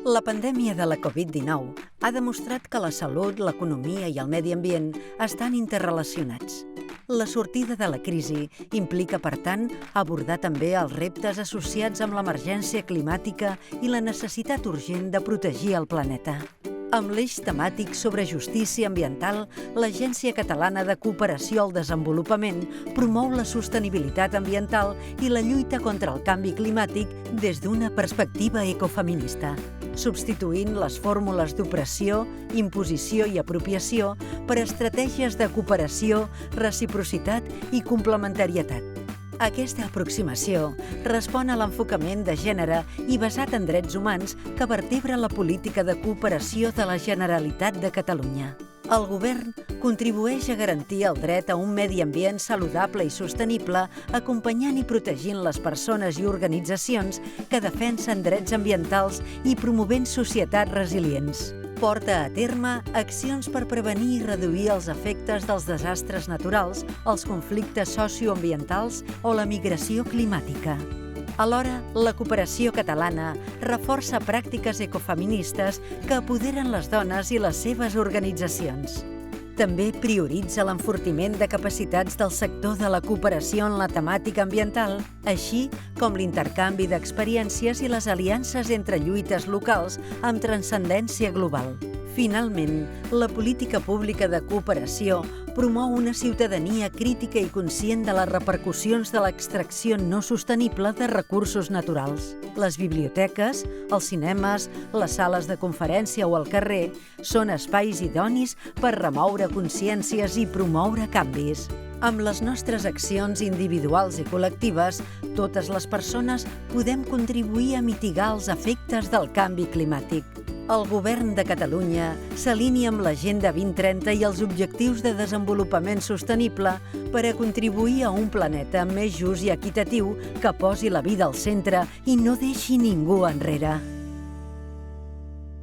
La pandèmia de la Covid-19 ha demostrat que la salut, l'economia i el medi ambient estan interrelacionats. La sortida de la crisi implica, per tant, abordar també els reptes associats amb l'emergència climàtica i la necessitat urgent de protegir el planeta. Amb l'eix temàtic sobre justícia ambiental, l'Agència Catalana de Cooperació al Desenvolupament promou la sostenibilitat ambiental i la lluita contra el canvi climàtic des d'una perspectiva ecofeminista, substituint les fórmules d'opressió, imposició i apropiació per estratègies de cooperació, reciprocitat i complementarietat. Aquesta aproximació respon a l'enfocament de gènere i basat en drets humans que vertebra la política de cooperació de la Generalitat de Catalunya. El govern contribueix a garantir el dret a un medi ambient saludable i sostenible, acompanyant i protegint les persones i organitzacions que defensen drets ambientals i promovent societats resilients. Porta a terme accions per prevenir i reduir els efectes dels desastres naturals, els conflictes socioambientals o la migració climàtica. Alhora, la cooperació catalana reforça pràctiques ecofeministes que apoderen les dones i les seves organitzacions. També prioritza l'enfortiment de capacitats del sector de la cooperació en la temàtica ambiental, així com l'intercanvi d'experiències i les aliances entre lluites locals amb transcendència global. Finalment, la política pública de cooperació promou una ciutadania crítica i conscient de les repercussions de l'extracció no sostenible de recursos naturals. Les biblioteques, els cinemes, les sales de conferència o el carrer són espais idonis per remoure consciències i promoure canvis. Amb les nostres accions individuals i col·lectives, totes les persones podem contribuir a mitigar els efectes del canvi climàtic. El Govern de Catalunya s'alinea amb l'Agenda 2030 i els Objectius de Desenvolupament Sostenible per a contribuir a un planeta més just i equitatiu que posi la vida al centre i no deixi ningú enrere.